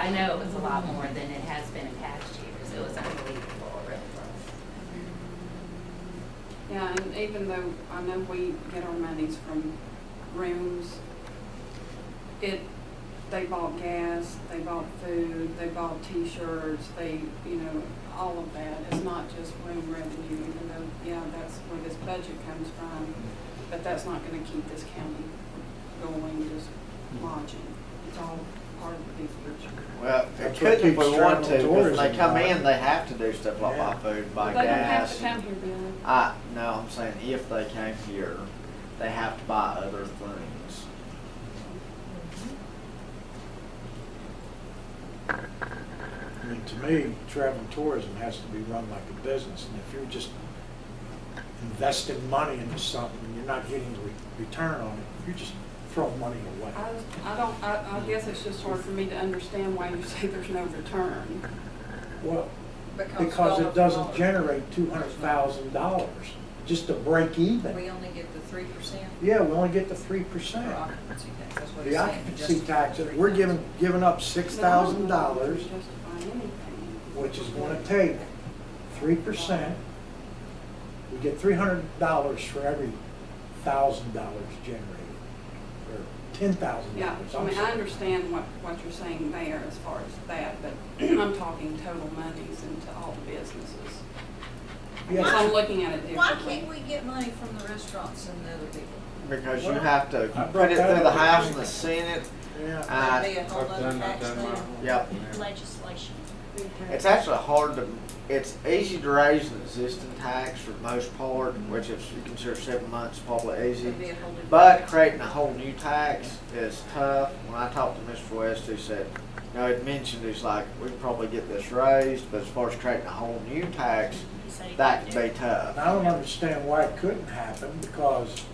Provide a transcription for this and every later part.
I know it was a lot more than it has been in past years. It was unbelievable, it really was. Yeah, and even though I know we get our monies from rooms, they bought gas, they bought food, they bought T-shirts, all of that. It's not just room revenue, even though, yeah, that's where this budget comes from. But that's not gonna keep this county going, just lodging. It's all part of the big picture. Well, it That's could what if we keeps want travel to, because when they tourism come going. in, they have to do stuff like buy Yeah. food, buy They don't have gas. to come here, Billy. No, I'm saying if they came here, they have to buy other things. I mean, to me, travel and tourism has to be run like a business, and if you're just investing money into something and you're not getting a return on it, you're just throwing money away. I guess it's just hard for me to understand why you say there's no return. Well, because it doesn't generate $200,000 just to break even. We only get the 3% Yeah, we only get the for 3%. occupancy tax, that's what The he's saying. occupancy just tax, the we're 3%. giving up $6,000, Justify anything. which is gonna take 3%. We get $300 for every $1,000 generated, or $10,000. Yeah, I mean, I understand what you're saying there as far as that, but I'm talking total monies into all the businesses. Yes. So I'm looking at it Why differently. can't we get money from the restaurants and the other people? Because you Well, have to I put brought it that through the up. House and the Senate. Yeah. That'd be a whole I've other done tax my thing. homework. Yep. Legislation. It's actually hard to, it's easy to raise an existing tax for the most part, which if you consider 7 months, probably easy. It'd be a whole different. But creating a whole new tax is tough. When I talked to Mr. West, he said, he'd mentioned, he's like, we can probably get this raised, but as far as creating a whole new tax, He said he that could could do be it. tough. And I don't understand why it couldn't happen, because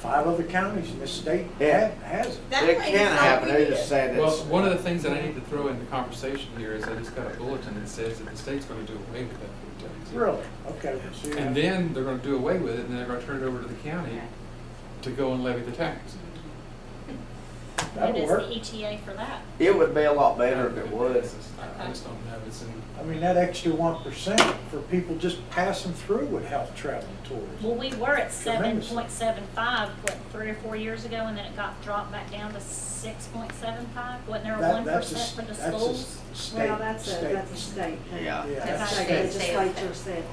5 other counties in this state Yeah. has it. That It way can it's happen, like they we just did. said Well, it's. one of the things that I need to throw in the conversation here is I just got a bulletin that says that the state's gonna do away with that food tax. Really? Okay, well, see. And then they're gonna do away with it, and then they're gonna turn it over to the county to go and levy the tax. What That'll is work. the ETA for that? It would be a lot better if it would. I just don't know, it's in, I mean, that extra 1% for people just passing through would help travel and tourism. Well, we were at Tremendously. 7.75, what, 3 or 4 years ago, and then it got dropped back down to 6.75? Wasn't there a That- 1% for the that's a schools? state, Well, that's a state thing. Yeah. Yeah, Okay. that's The state. legislature said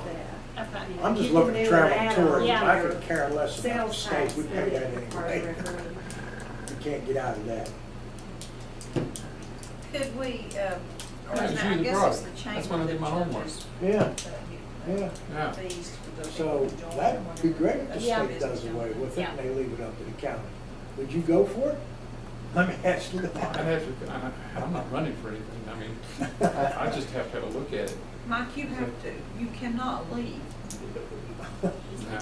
that. Okay. I'm just You can looking at do travel an and add-on tourism. Yeah. I could care less about the Sales state. tax, We but pay that it requires anyway. referendum. You can't get out of that. Could we, or Yeah, is it's that, I you that guess brought it's it. the That's chamber when I that did my homework. charges Yeah, the yeah. yeah. fees for the So people who join that'd or be great if the Yeah. state does away with it Yeah. and they leave it up to the county. Would you go for it? Let me ask you I'd that. have to, I'm not running for anything, I mean, I just have to have a look at it. Mike, you have to, you cannot leave. Now,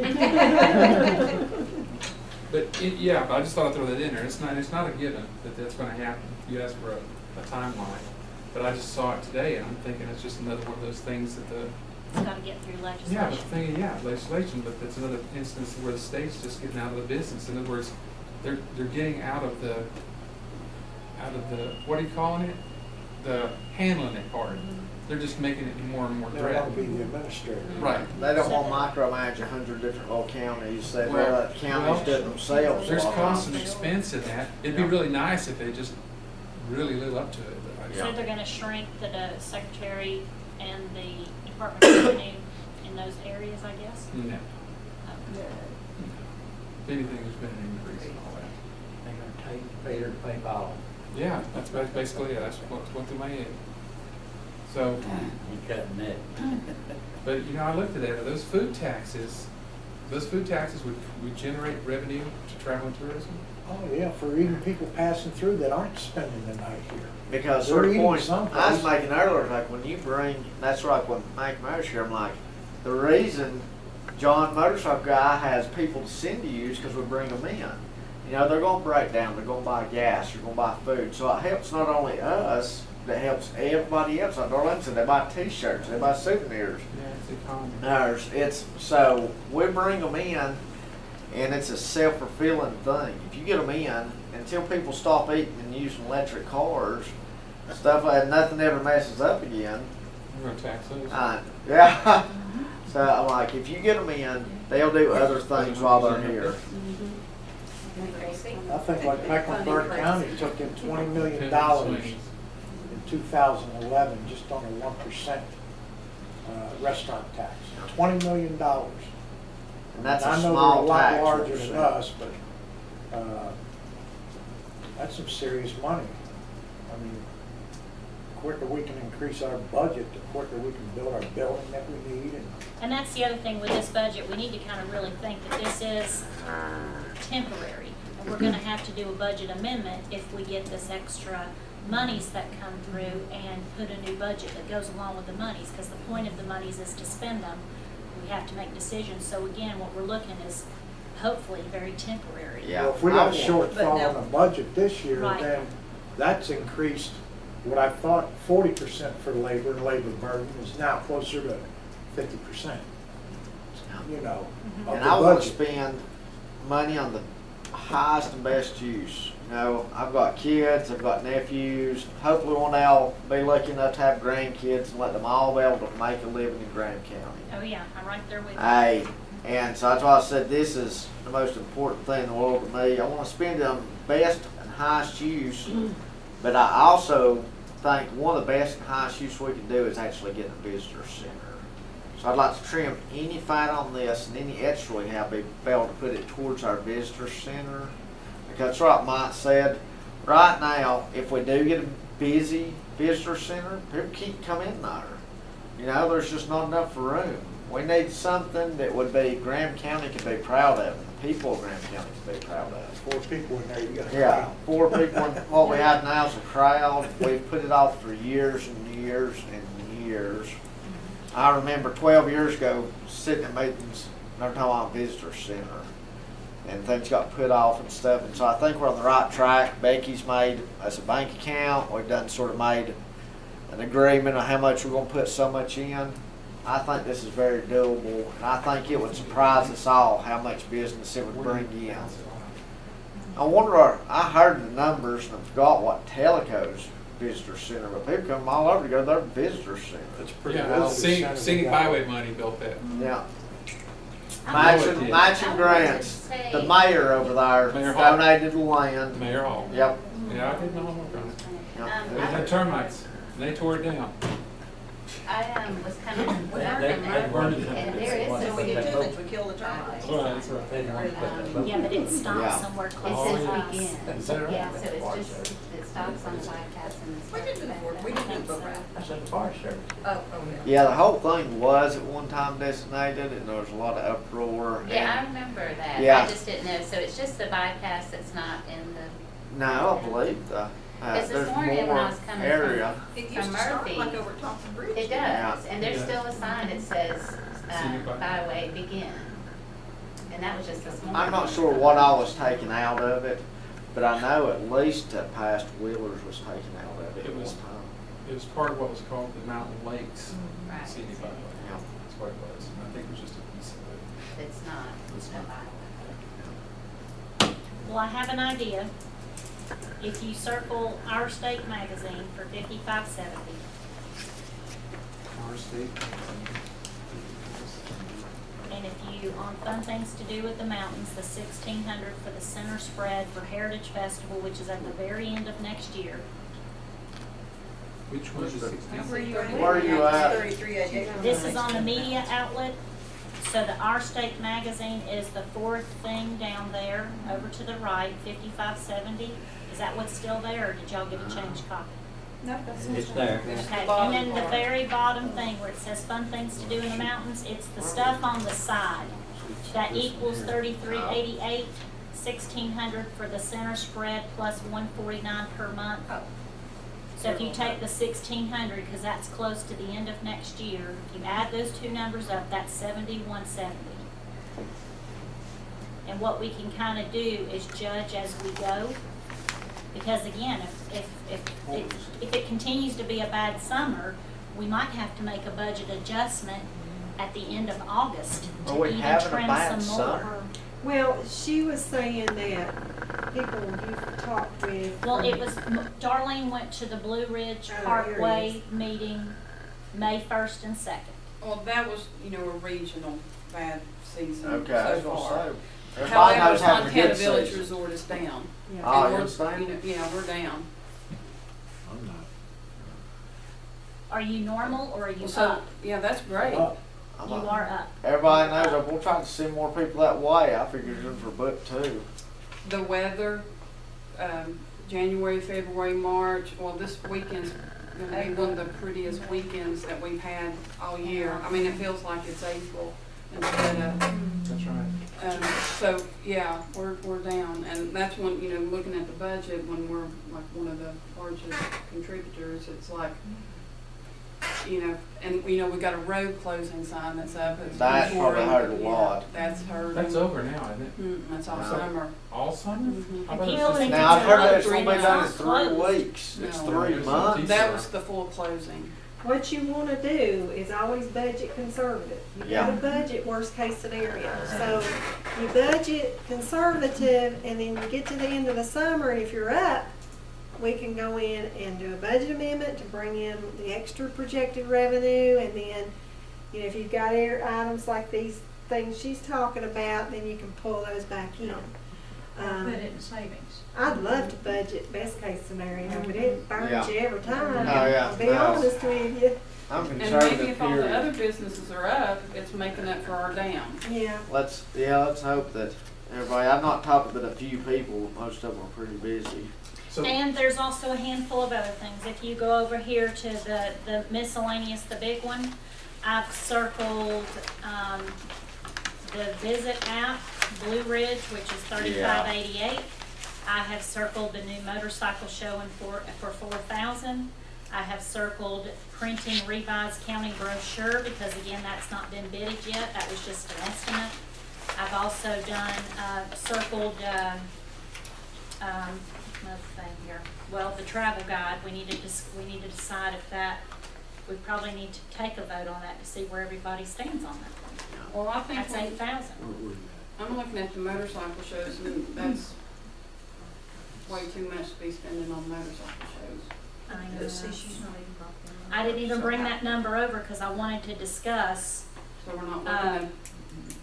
okay. But, yeah, but I just thought I'd throw that in there. It's not a given that that's gonna happen. You asked for a timeline. But I just saw it today, and I'm thinking it's just another one of those things that the, It's got to get through yeah, but legislation. the thing, yeah, legislation, but it's another instance where the state's just getting out of the business. In other words, they're getting out of the, what are you calling it? The handling it part. They're just making it more and more They want to be threatening. the administrator. Right. They don't want to micromanage 100 different little counties. They'd Well, rather let the counties do it themselves. a There's lot of cost and times. expense in that. It'd be really nice if they just really live up to it. But I So just- they're going to shrink the secretary and the Department of Revenue in those areas, I guess? No. Okay. If anything, there's been an increase in all that. They're gonna take Peter to pay Paul. Yeah, that's basically it. That's what went through my head. So, He cutting that. but I looked at it, those food taxes would generate revenue to travel and tourism? Oh, yeah, for even people passing through that aren't spending the night here. Because They're certain eating point, I was someplace. making earlier, like when you bring, that's like when Mike Mo's here, I'm like, the reason John Motorcycle Guy has people to send to you is because we bring them in. They're gonna break down, they're gonna buy gas, they're gonna buy food. So it helps not only us, but it helps everybody else. Like Darlene said, they buy t-shirts, they buy souvenirs. Yeah, it's the economy. So we bring them in, and it's a self-fulfilling thing. If you get them in, until people stop eating and using electric cars, stuff like nothing ever messes up again. We're gonna tax those. Yeah. So I'm like, if you get them in, they'll do other things while they're here. Crazy. I think like Mecklenburg County took in $20 million in 2011 just on a 1% restaurant tax. $20 million. And that's a I know small they're a lot tax. larger than 1%. us, but that's some serious money. I mean, the quicker we can increase our budget, the quicker we can build our building that we need. And that's the other thing with this budget, we need to kind of really think that this is temporary. And we're gonna have to do a budget amendment if we get this extra monies that come through and put a new budget that goes along with the monies, because the point of the monies is to spend them. We have to make decisions, so again, what we're looking is hopefully very temporary. Yeah. Well, if we got a I- shortfall now- in the budget this year, Right. then that's increased what I thought 40% for labor and labor burden is now closer to 50%. You know, of And the I want to budget. spend money on the highest and best use. You know, I've got kids, I've got nephews. Hopefully one day I'll be lucky enough to have grandkids and let them all be able to make a living in Graham County. Oh, yeah, I'm right there with you. Hey, and so that's why I said this is the most important thing in the world to me. I want to spend it on best and highest use, but I also think one of the best and highest use we can do is actually get a visitor center. So I'd like to trim any fat on this and any extra we have, be able to put it towards our visitor center. Because like Mike said, right now, if we do get a busy visitor center, people keep coming there. You know, there's just not enough room. We need something that would be Graham County could be proud of, and the people of Graham County could be proud of. 4 people in there, you got a Yeah, crowd. 4 people, and what we have now is a crowd. We've put it off for years and years and years. I remember 12 years ago, sitting in meetings, they're talking about visitor center, and things got put off and stuff, and so I think we're on the right track. Becky's made us a bank account, we've done sort of made an agreement on how much we're gonna put so much in. I think this is very doable, and I think it would surprise us all how much business it would bring in. I wonder, I heard the numbers and I forgot what Teleco's visitor center, but people come all over to go to their visitor center. It's pretty Yeah, well. well, scenic byway money built that. Yeah. I know it did. Matching grants. The mayor over there Mayor Hall. donated the land. Mayor Hall. Yep. Yeah, I did my homework on it. Yep. They had termites, and they tore it down. I was coming down They- from they Murphy, burned it. and there is So we a, did 2 things, we killed the termites. That's right, that's right. They didn't want to put that. Yeah, but it stops Yeah. somewhere it close says to us. begin. Is that right? Yeah, so it's just, it stops on the bypass and it's. We didn't do before, we didn't do before. I said the Forest Service. Oh, Yeah, the whole thing was at one time designated, and there was a lot of uproar. Yeah, I and- remember that. Yeah. I just didn't know. So it's just the bypass that's not in the. No, I believe Because there's this morning when I more was coming area. It from used to start Murphy, like over Thompson Bridge. it Yeah. does, and there's Yeah. still a sign that says, Scenic byway. byway begin. And that was just this morning. I'm not sure what all was taken out of it, but I know at least past Wheelers was taken out of it at It one was- time. It was part of what was called the Mountain Lakes Right. scenic byway. Yeah. That's what it was. And I think it was just a piece of it. It's not It's a not. byway. Well, I have an idea. If you circle Our State magazine for 5570, Our state. and if you, on Fun Things to Do with the Mountains, the 1600 for the center spread for Heritage Festival, which is at the very end of next year. Which one is the 16th? Where are you at? 3388. This is on the media outlet. So the Our State magazine is the 4th thing down there, over to the right, 5570. Is that what's still there, or did y'all get a changed copy? No, that's It's there. Okay, and then the very bottom thing where it says fun things to do in the mountains, it's the stuff on the side. That equals 3388, 1600 for the center spread plus 149 per month. So if you take the 1600, because that's close to the end of next year, if you add those two numbers up, that's 7170. And what we can kind of do is judge as we go. Because again, if it continues to be a bad summer, we might have to make a budget adjustment at the end of August Are to we even having a trim bad some more. summer? Well, she was saying that people you've talked with? Well, it was, Darlene went to the Blue Ridge Oh, Parkway here meeting May 1st and 2nd. Well, that was, you know, a regional bad season Okay, I was so gonna far. say. Everybody However, knows having a Fontana good Village season. Resort is down. Yeah. Ah, And you we're, understand? you know, yeah, we're down. I'm not. Are you normal or are you So, up? yeah, that's great. Well, I'm You a- are up. Everybody knows that we'll try to send more people that way. I figured it was for book two. The weather, January, February, March, well, this weekend's gonna be one of the prettiest weekends that we've had all year. I mean, it feels like it's April instead of, That's right. so, yeah, we're down. And that's when, you know, looking at the budget, when we're like one of the largest contributors, it's like, you know, and, you know, we got a road closing sign that's up. It's That's probably touring. hurt a Yeah, lot. That's hurt. That's over now, isn't it? That's all No. summer. All summer? Mhm. I thought it People was think just. Now, I've heard that it's Three gonna be done in months. 3 Closed. weeks. It's No. 3 months. That was the full closing. What you wanna do is always budget conservative. You Yeah. gotta budget worst case scenario. So you budget conservative and then you get to the end of the summer and if you're up, we can go in and do a budget amendment to bring in the extra projected revenue and then, you know, if you've got items like these things she's talking about, then you can pull those back in. Put it in savings. I'd love to budget best case scenario, but it burns Yeah. you every time. Oh, yeah, I'll be it does. honest with you. I'm And maybe conservative, if all the other period. businesses are up, it's making up for our down. Yeah. Let's hope that everybody, I've not talked to but a few people, most of them are pretty busy. So, And there's also a handful of other things. If you go over here to the miscellaneous, the big one, I've circled, the Visit app, Blue Ridge, which is $35.88. I have circled the new motorcycle showing for 4,000. I have circled printing revised county brochure because again, that's not been bidded yet. That was just an estimate. I've also done, circled, another thing here. Well, the travel guide, we need to decide if that, we probably need to take a vote on that to see where everybody stands on that one. Well, I think, That's when- 8,000. I'm looking at the motorcycle shows and that's way too much to be spending on motorcycle shows. I know. But see, she's not even brought them up. I didn't even bring that number over because I wanted to discuss, So we're not looking at,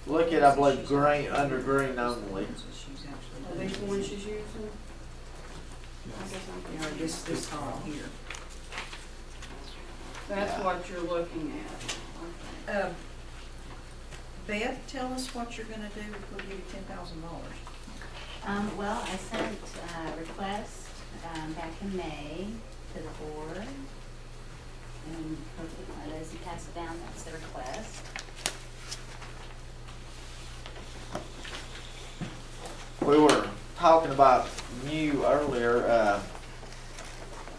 Look at, I believe, green, under green only. She's are actually. these the ones she's using? I guess I'm. You know, this column here. That's Yeah. what you're looking at. Okay. Beth, tell us what you're gonna do if we give you $10,000. Well, I sent a request, back in May to the board. And hopefully, Lizzie passed it down, that's the request. We were talking about you earlier,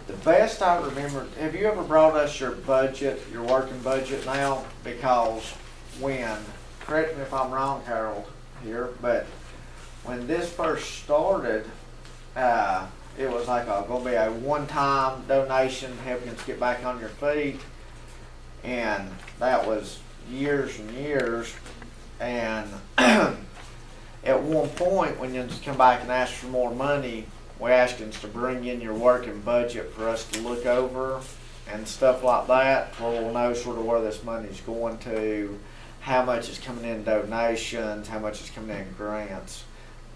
the best I remember, have you ever brought us your budget, your working budget now? Because when, correct me if I'm wrong, Harold, here, but when this first started, it was like gonna be a one-time donation, helping us get back on your feet. And that was years and years. And at one point, when you come back and ask for more money, we asked us to bring in your working budget for us to look over and stuff like that, where we'll know sort of where this money's going to, how much is coming in donations, how much is coming in grants,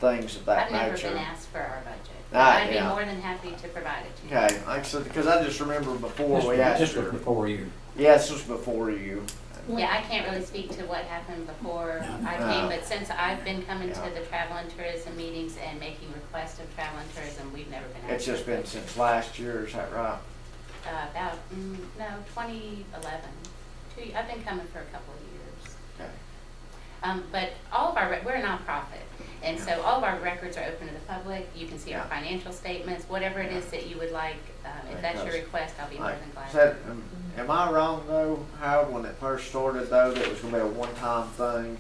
things of that I've never nature. been asked for our budget. Ah, I'd be yeah. more than happy to provide it to you. Okay, like I said, because I just remember before we asked Just her. before you. Yeah, this was before you. Yeah, I can't really speak to what happened before I No. came, but since I've been coming to Yeah. the travel and tourism meetings and making requests of travel and tourism, we've never been asked. It's just been since last year, is that right? About, 2011. I've been coming for a couple of years. Okay. But all of our, we're a nonprofit, and so all of our records are open to the public. You can see our Yeah. financial statements, whatever it is that you would like. If that's your Because, request, I'll be more Like, than glad. said, am I wrong though, Howard, when it first started though, that it was gonna be a one-time thing?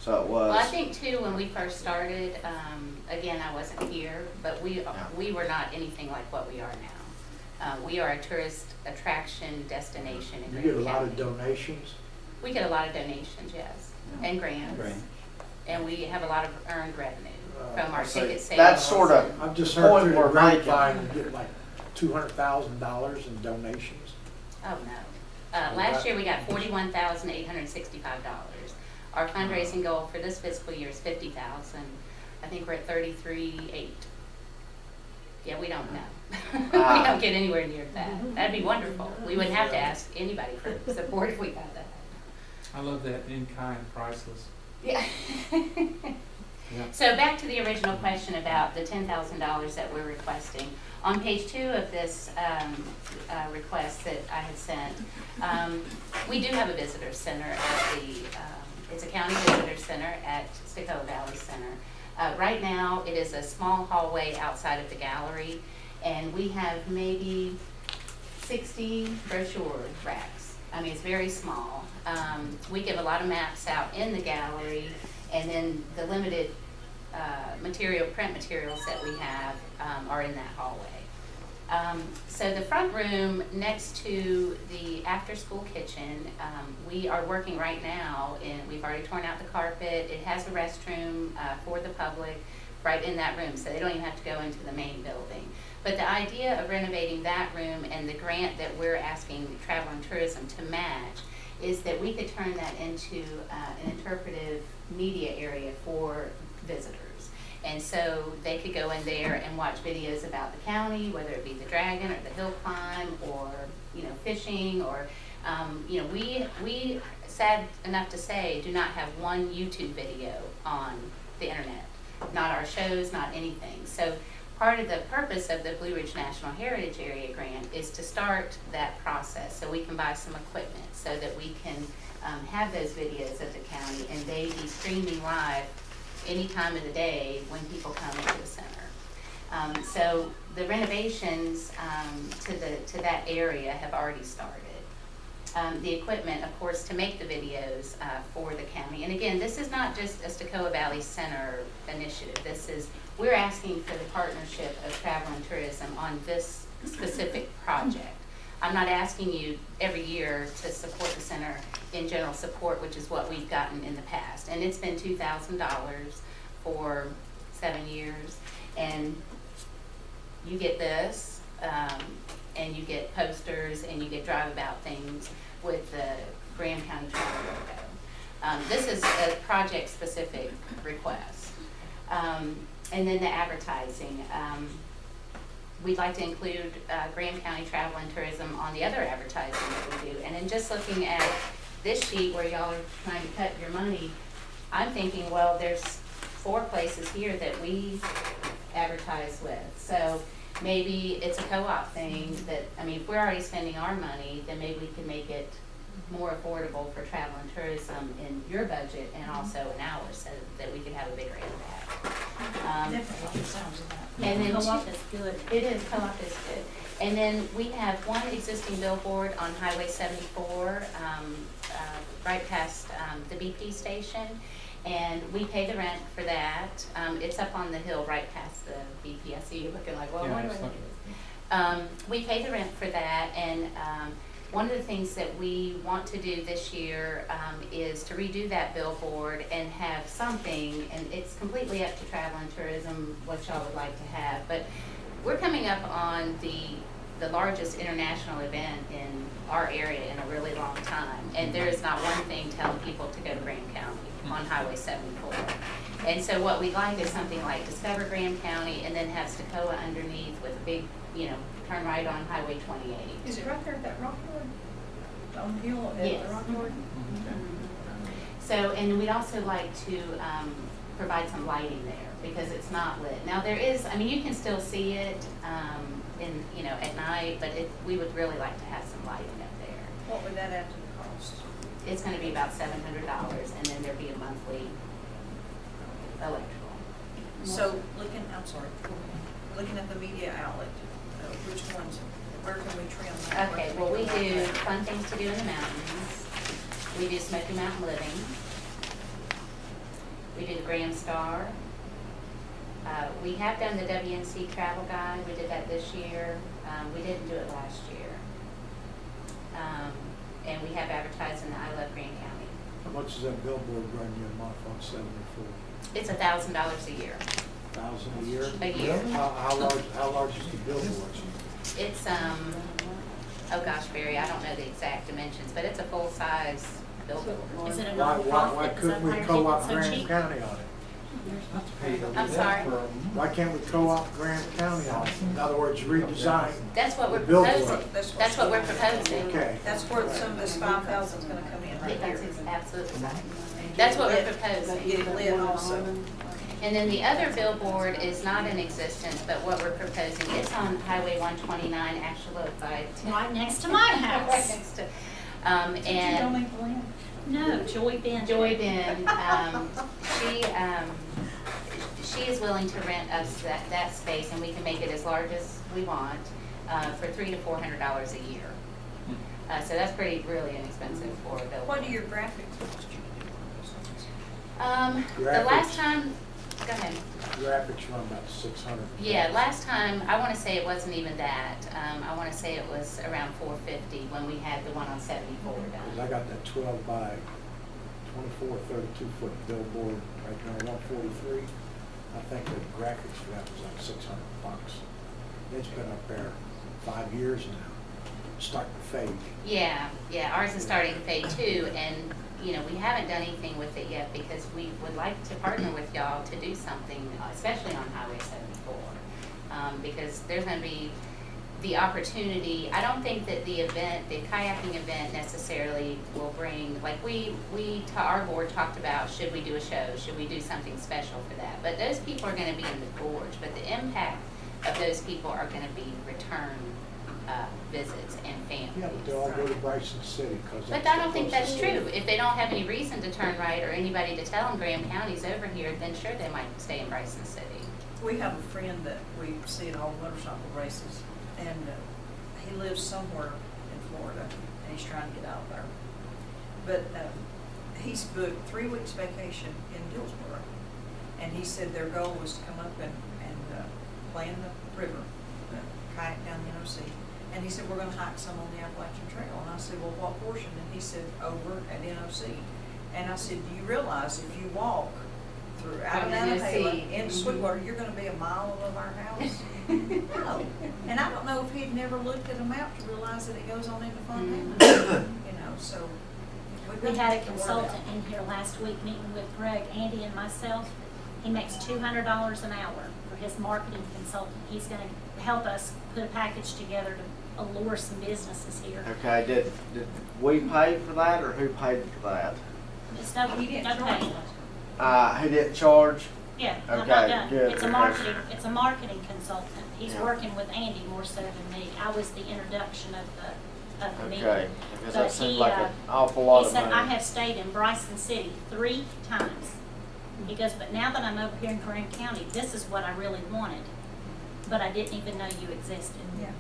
So it was. Well, I think too, when we first started, again, I wasn't here, but we were not anything like what we are now. We are a tourist attraction destination in You Grant get a lot County. of donations. We get a lot of donations, yes, and grants. And we have a lot of earned revenue. from our see, ticket sales. that's sorta- and- I've just The heard point through the we're making. grapevine, you get like $200,000 in donations. Oh, no. Last year, we got $41,865. Our fundraising goal for this fiscal year is $50,000. I think we're at 33.8. Yeah, we don't know. We don't get anywhere near that. That'd be wonderful. We wouldn't have to ask anybody for support if we got that. I love that in-kind priceless. Yeah. Yeah. So back to the original question about the $10,000 that we're requesting. On page 2 of this request that I had sent, we do have a visitor center at the, it's a county visitor center at Stokoe Valley Center. Right now, it is a small hallway outside of the gallery, and we have maybe 60 brochure racks. I mean, it's very small. We give a lot of maps out in the gallery, and then the limited print materials that we have are in that hallway. So the front room next to the after-school kitchen, we are working right now, and we've already torn out the carpet. It has a restroom for the public right in that room, so they don't even have to go into the main building. But the idea of renovating that room and the grant that we're asking Travel and Tourism to match is that we could turn that into an interpretive media area for visitors. And so they could go in there and watch videos about the county, whether it be the dragon or the hill climb or, fishing or, we, sad enough to say, do not have one YouTube video on the internet. Not our shows, not anything. So part of the purpose of the Blue Ridge National Heritage Area Grant is to start that process so we can buy some equipment so that we can have those videos of the county and they be streaming live any time of the day when people come into the center. So the renovations to that area have already started. The equipment, of course, to make the videos for the county. And again, this is not just a Stokoe Valley Center initiative. We're asking for the partnership of Travel and Tourism on this specific project. I'm not asking you every year to support the center in general support, which is what we've gotten in the past. And it's been $2,000 for 7 years. And you get this, and you get posters, and you get drive-about things with the Graham County Travel logo. This is a project-specific request. And then the advertising. We'd like to include Graham County Travel and Tourism on the other advertising that we do. And then just looking at this sheet where y'all are trying to cut your money, I'm thinking, well, there's 4 places here that we advertise with. So maybe it's a co-op thing that, if we're already spending our money, then maybe we can make it more affordable for Travel and Tourism in your budget and also in ours so that we can have a bigger impact. Definitely sounds of that. And then Co-op is good. It is, co-op is good. And then we have one existing billboard on Highway 74, right past the BP station. And we pay the rent for that. It's up on the hill right past the BP. I see you looking like, well, Yeah, what do it's I not- do? We pay the rent for that, and one of the things that we want to do this year is to redo that billboard and have something, and it's completely up to Travel and Tourism what y'all would like to have, but we're coming up on the largest international event in our area in a really long time, and there is not one thing telling people to go to Graham County on Highway 74. And so what we'd like is something like Discover Graham County and then have Stokoe underneath with a big, turn right on Highway 28. Is it right there at that rock yard? On the hill at Yes. the rock yard? So, and we'd also like to provide some lighting there because it's not lit. Now there is, you can still see it at night, but we would really like to have some lighting up there. What would that add to the cost? It's going to be about $700, and then there'd be a monthly electrical. So looking at the media outlet, which ones, where can we trim that? Where Okay, can well, we go do about that? Fun Things to Do in the Mountains. We do Smoky Mountain Living. We do the Graham Star. We have done the WNC Travel Guide. We did that this year. We didn't do it last year. And we have advertised in the I Love Graham County. How much does that billboard run you a month on 74? It's $1,000 a year. 5,000 a year? a year. How large is the billboard? It's, oh gosh, Barry, I don't know the exact dimensions, but it's a full-size billboard. Is it a Why nonprofit? Is that couldn't we why you're co-op keeping it so Graham cheap? County on it? I'm sorry? Why can't we co-op Graham County on it? In other words, redesign. That's what we're The billboard. proposing. That's what we're proposing. Okay. That's where some of this 5,000 is gonna come in right That's here. absolutely right. That's what we're Get proposing. it lit also. And then the other billboard is not in existence, but what we're proposing, it's on Highway 129, actually by. Right next to my Right house. next to, Did you and donate the land? No, Joy Bend. Joy Ben, she is willing to rent us that space, and we can make it as large as we want, for $300 to $400 a year. So that's really inexpensive for a billboard. What do your graphics cost you? The Graphics. last time, go ahead. Graphics run about 600. Yeah, last time, I want to say it wasn't even that. I want to say it was around $450 when we had the one on 74 Because done. I got that 12 by 24, 32-foot billboard right now, 143. I think the graphics for that was like $600. It's been up there 5 years now, starting to fade. Yeah, ours is starting to fade too, and, you know, we haven't done anything with it yet because we would like to partner with y'all to do something, especially on Highway 74. Because there's gonna be the opportunity, I don't think that the kayaking event necessarily will bring, like our board talked about, should we do a show, should we do something special for that? But those people are gonna be in the gorge, but the impact of those people are gonna be return visits and families. Yeah, but they all go to Bryson City because. But I don't think that's true. If they don't have any reason to turn right or anybody to tell them Graham County's over here, then sure, they might stay in Bryson City. We have a friend that we see at all motorcycle races, and he lives somewhere in Florida, and he's trying to get out there. But he's booked 3 weeks vacation in Dillsboro, and he said their goal was to come up and play in the river, kayak down the NOC. And he said, we're gonna hike some on the Appalachian Trail. And I said, well, what portion? And he said, over at NOC. And I said, do you realize if you walk through out of From NOC. Nantahala into Sweetwater, you're gonna be a mile above our house? No. And I don't know if he'd never looked at a map to realize that it goes on into Fontana. You know, so. we've got We to had a take the word consultant out. in here last week meeting with Greg, Andy, and myself. He makes $200 an hour for his marketing consultant. He's gonna help us put a package together to allure some businesses here. Okay, did we pay for that, or who paid for that? It's no, He didn't no charge pay. us. Who didn't charge? Yeah, I'm Okay, not done. good, It's a because- marketing consultant. He's Yeah. working with Andy more so than me. I was the introduction of the meeting. Okay, because But that seems he, like an awful lot He of said, I money. have stayed in Bryson City 3 times. He goes, but now that I'm over here in Graham County, this is what I really wanted. But I didn't even know you existed. Yeah.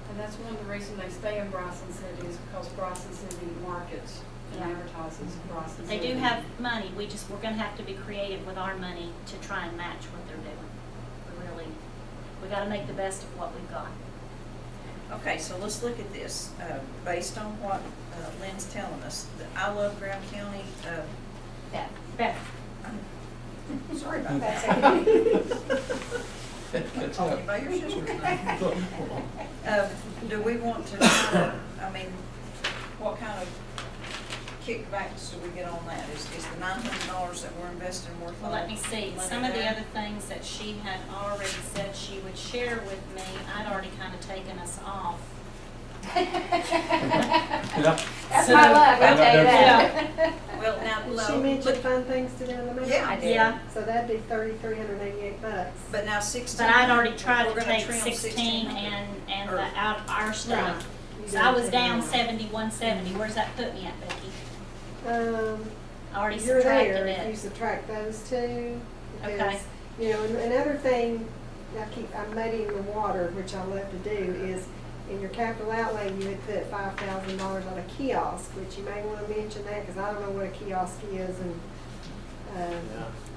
And that's one of the reasons they stay in Bryson City is because Bryson City markets and Yeah. advertises Bryson They City. do have money, we're gonna have to be creative with our money to try and match what they're doing. We gotta make the best of what we've got. Okay, so let's look at this. Based on what Lynn's telling us, I love Graham County. Yeah. Better. Sorry about that. Oh, you by your sister's name. Do we want to, I mean, what kind of kickbacks do we get on that? Is the $900 that we're investing worth? Well, let me see, money some of the there? other things that she had already said she would share with me, I'd already kinda taken us off. That's So- my luck, I'll tell you that. Well, now, Did she mention fun things to do in the mountains? Yeah, I did. Yeah, So that'd be $3,388. But now 16. but I'd already tried we're to gonna take trim 16 and Or- the out of our Right. stuff. You So I was did down take it out. 7170, where's that put me at, Becky? I already You're subtracted there if you it. subtract those two. Okay. Because, you know, and another thing, I'm muddying the water, which I love to do, is in your capital outlay, you had put $5,000 on a kiosk, which you may want to mention that, because I don't know what a kiosk is, and,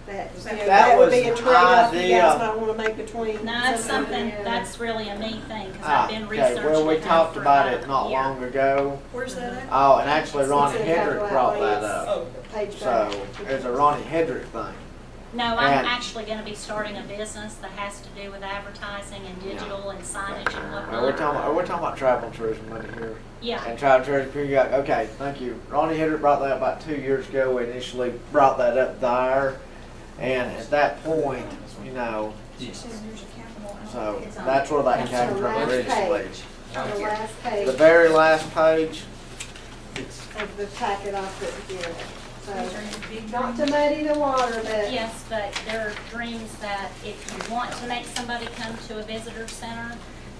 that, you know, that would be a was trade-off you idea. guys might want to make between. No, it's some of the something, other. that's really a me thing, cause I've been Okay, researching well, we it now talked for about it not a year. long ago. Where's that at? Oh, and actually It's Ronnie in Hedrick capital brought that outlay, up. Oh, Page So, back. there's a Ronnie Hedrick thing. No, I'm And- actually gonna be starting a business that has to do with advertising and digital and signage and Well, we're whatnot. talking about travel and tourism money here. Yeah. And travel and tourism, here you go. Okay, thank you. Ronnie Hitter brought that up about 2 years ago. We initially brought that up there. And at that point, you know, She says there's a capital. so It's on- that's where that That's came the from last originally. page. On the last page The very last page, of the packet I put together. These are So, your big not to dreams. muddy the water, but. Yes, but there are dreams that if you want to make somebody come to a visitor center,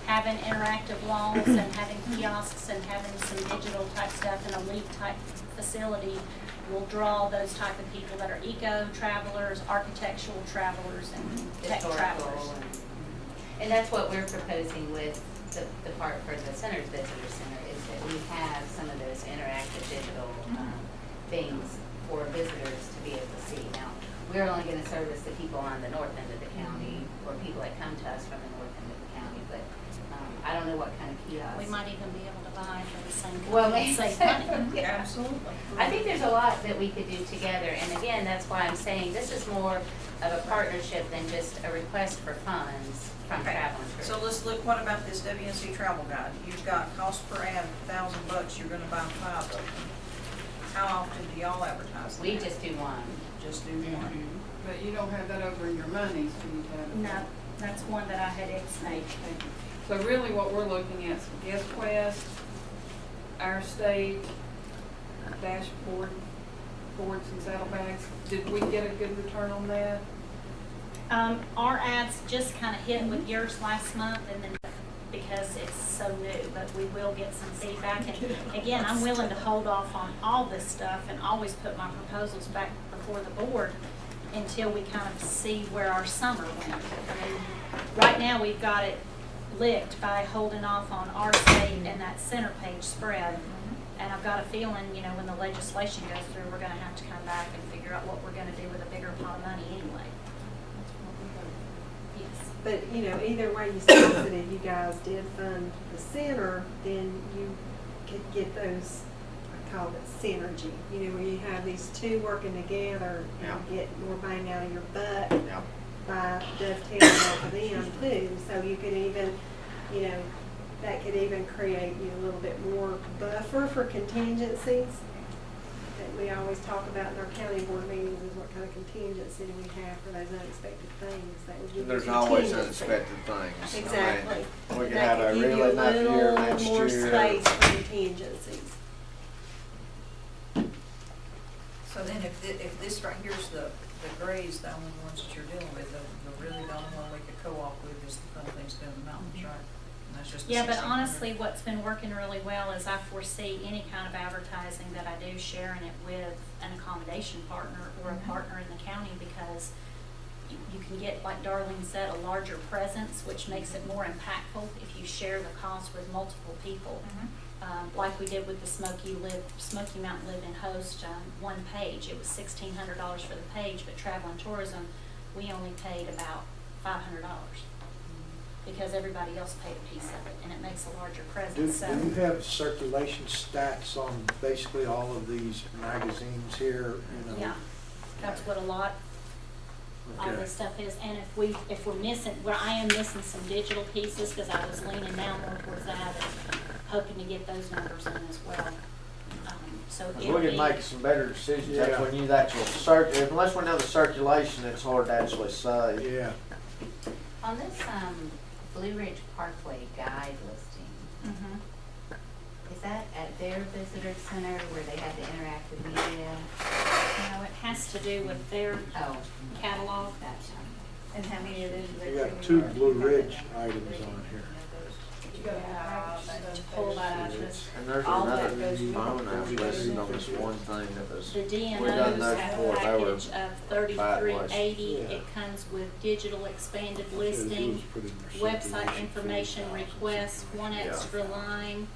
having interactive walls and having kiosks and having some digital type stuff and a league type facility will draw those type of people that are eco travelers, architectural travelers, and tech travelers. Historical. And that's what we're proposing with the part for the Center's Visitor Center, is that we have some of those interactive digital things for visitors to be able to see. Now, we're only gonna service the people on the north end of the county, or people that come to us from the north end of the county, but I don't know what kind of kiosks. We might even be able to buy from the same Well, company and save money. yeah. Absolutely. I think there's a lot that we could do together, and again, that's why I'm saying this is more of a partnership than just a request for funds from Okay, Travel and Tourism. so let's look, what about this WNC travel guide? You've got cost per ad, $1,000, you're gonna buy 5 of them. How often do y'all advertise? We that? just do one. Just do one. Mhm. But you don't have that over in your monies, do you, Tabitha? No, that's one that I had estimated. Okay. So really what we're looking at is Guest Quest, Our State, dashboard, boards and saddlebags. Did we get a good return on that? Our ads just kind of hit with yours last month and then because it's so new, but we will get some feedback. And again, I'm willing to hold off on all this stuff and always put my proposals back before the board until we kind of see where our summer went. I mean, right now, we've got it licked by holding off on our state and that center page spread. And I've got a feeling, you know, when the legislation goes through, we're gonna have to come back and figure out what we're gonna do with a bigger pot of money anyway. Yes. But, you know, either way you slice it, if you guys did fund the center, then you could get those, I call it synergy. You know, where you have these two working together Yeah. and get more bang out of your butt yeah. by dovetailing off of them too. So you could even, you know, that could even create you a little bit more buffer for contingencies that we always talk about in our county board meetings, is what kind of contingency do we have for those unexpected things that would give you There's always contingency. unexpected things. I mean, Exactly. We could That have a could give you really nice year little next more year. space for contingencies. So then if this right here's the grays, the only ones that you're dealing with, the really the only one we could co-op with is the fun things down in the mountains, right? And that's just the Yeah, but 1600. honestly, what's been working really well is I foresee any kind of advertising that I do sharing it with an accommodation partner or a partner in the county, because you can get, like Darlene said, a larger presence, which makes it more impactful if you share the cost with multiple people. Like we did with the Smoky Mountain Live and Host, one page. It was $1,600 for the page, but Travel and Tourism, we only paid about $500 because everybody else paid a piece of it, and it makes a larger Do presence. So do you have circulation stats on basically all of these magazines here, you know? yeah, that's what a lot all Okay. this stuff is. And if we're missing, where I am missing some digital pieces, because I was leaning now more towards that and hoping to get those numbers in as well. So Cause it'll we can be- make some better decisions. That's Yeah. when you actually unless we know the circulation, it's hard to actually say. Yeah, On this, Blue Ridge Parkway guide listing, Mhm. is that at their visitor center where they have the interactive media? No, it has to do with their Oh, catalog. gotcha. And how many of those do they you got bring 2 in? Blue Ridge items on here. To pull that out of this. And there's All that another goes with phone I was it. listed on this one thing that was, The we done DNOs those have before, a they were package of $33.80. Yeah. It comes with digital expanded Okay, yours listing, put in their website circulation information 40,000. requests, one Yeah. extra line,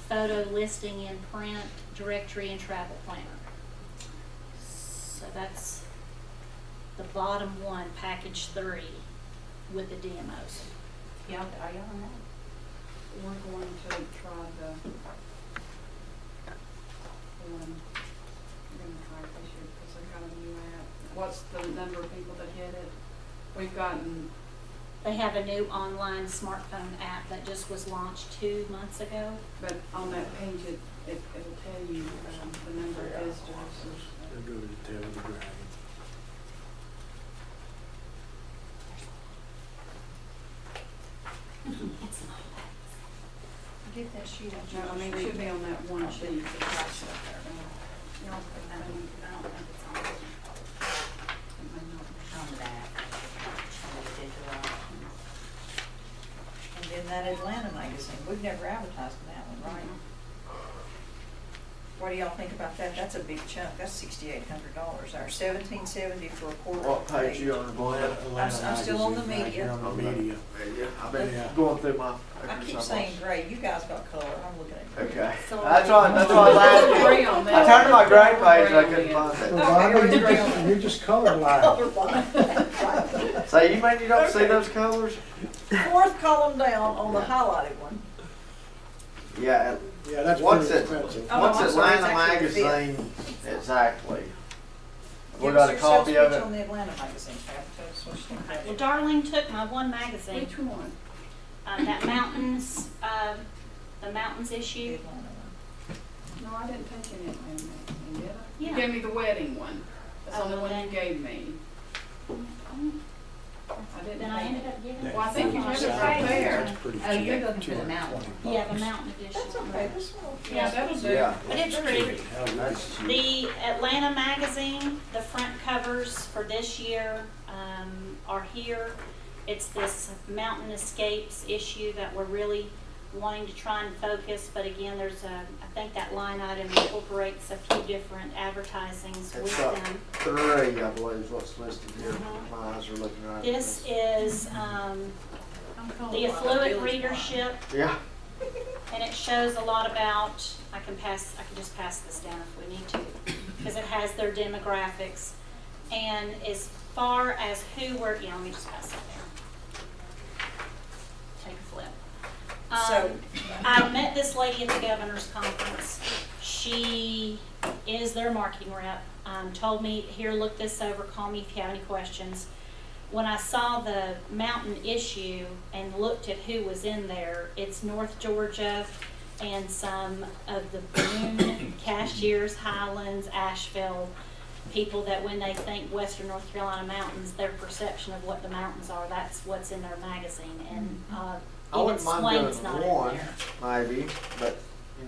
photo listing in print, directory and travel planner. So that's the bottom one, package 3 with the DMOs. Y'all, are y'all on that? We're going to try the one, we're gonna try it this year, because they got a new app. what's the number of people that hit it? We've gotten, They have a new online smartphone app that just was launched 2 months ago. but on that page, it'll tell you, the number of visitors. They'll go to the tail of the dragon. It's not bad. Get that sheet out. No, I mean, it should be on that one sheet. I don't think it's on there. On the back. On the digital options. And then that Atlanta magazine, we've never advertised in that one, right? What do y'all think about that? That's a big chunk, that's $6,800, or $1,770 for a quarter. What page you on, Glenn? I'm still on the media. You're on the media. Yeah, I've been Yeah. going through my. I keep saying gray, you guys got color, I'm looking at gray. Okay, So- that's why I was asking. I turned to my gray page, and I couldn't find it. Well, I mean, you're just colorblind. Colorblind. So you mean you don't see those colors? Fourth column down on the highlighted one. Yeah, Yeah, that's What's pretty it? expensive. Oh, what's I'm sorry, it's Atlanta actually the magazine exactly? We Give got us a your copy sales of pitch on it? the Atlanta magazine, Tab. Tell us what you think about Well, it. Darlene took my one magazine, Which one? that mountains, the mountains The issue. Atlanta one. No, I didn't take any of them, did I? Yeah. You gave me the wedding one. That's the Oh, only one you then- gave me. I didn't Then I take ended it. up giving. That it Well, I think you to have her. it right there. That's pretty Oh, you're cheap, looking for the mountain. $220. Yeah, the mountain edition. That's okay, this one. Yeah, that'll do. Yeah. But it's pretty. Hell, that's cheap. The Atlanta magazine, the front covers for this year are here. It's this mountain escapes issue that we're really wanting to try and focus, but again, there's I think that line item incorporates a few different advertisings with It's up them. 3, I believe is what's listed here. Mhm. My eyes are looking right. at This is the affluent readership, Yeah, and it shows a lot about, I can just pass this down if we need to, because it has their demographics. And as far as who we're, let me just pass that down. Take a flip. So- I met this lady at the governor's conference. She is their marketing rep. Told me, here, look this over, call me if you have any questions. When I saw the mountain issue and looked at who was in there, it's North Georgia and some of the Boone, Cashiers, Highlands, Asheville, people that when they think Western North Carolina mountains, their perception of what the mountains are, that's what's in their magazine. And I even wouldn't mind Swain's doing not in one, there. maybe, but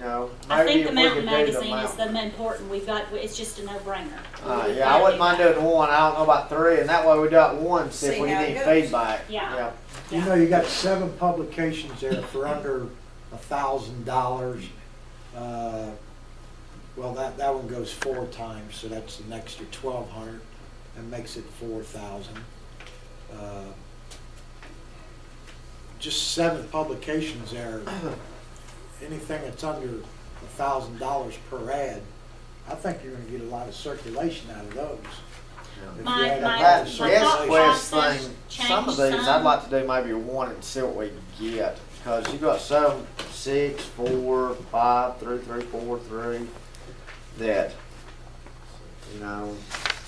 I maybe think the if we mountain could do the magazine is the mountain. important. It's just a no-brainer. Yeah, I wouldn't mind doing one. I don't know about 3, and that way we got one. See if See we how get it any goes. feedback. Yeah. You know, you got 7 publications there for under $1,000. Well, that one goes 4 times, so that's an extra 1,200. That makes it 4,000. Just 7 publications there. Anything that's under $1,000 per ad, I think you're gonna get a lot of circulation out of those. If you My- add up my- all That the my yes thought circulation- quest process thing, some of changed these I'd some. like to do maybe one and see what we can get. Because you got some 6, 4, 5, 3, 3, 4, 3 that,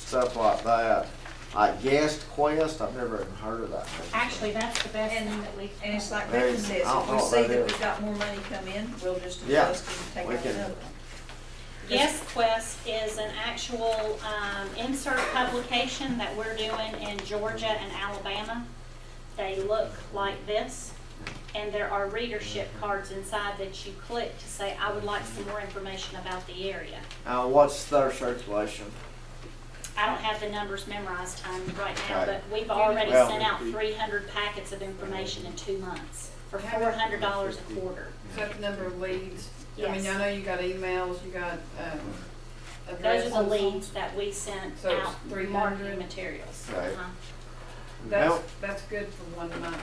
stuff like that. Like guest quest, I've never even heard of that. Actually, that's the best thing that we. And it's like Hey, Becky says, I don't if know we what see that that is. we've got more money come in, we'll just Yeah, adjust and take we out can- another one. Yes Quest is an actual insert publication that we're doing in Georgia and Alabama. They look like this, and there are readership cards inside that you click to say, I would like some more information about the area. What's their circulation? I don't have the numbers memorized right now, Okay. but we've already Well- sent out 300 packets of information in 2 months for $400 a quarter. Is that the number of leads? I Yes. mean, I know you got emails, you got, Those addresses. are the leads that we sent So it's out, 300? marketing materials. Right. That's, that's good for 1 month.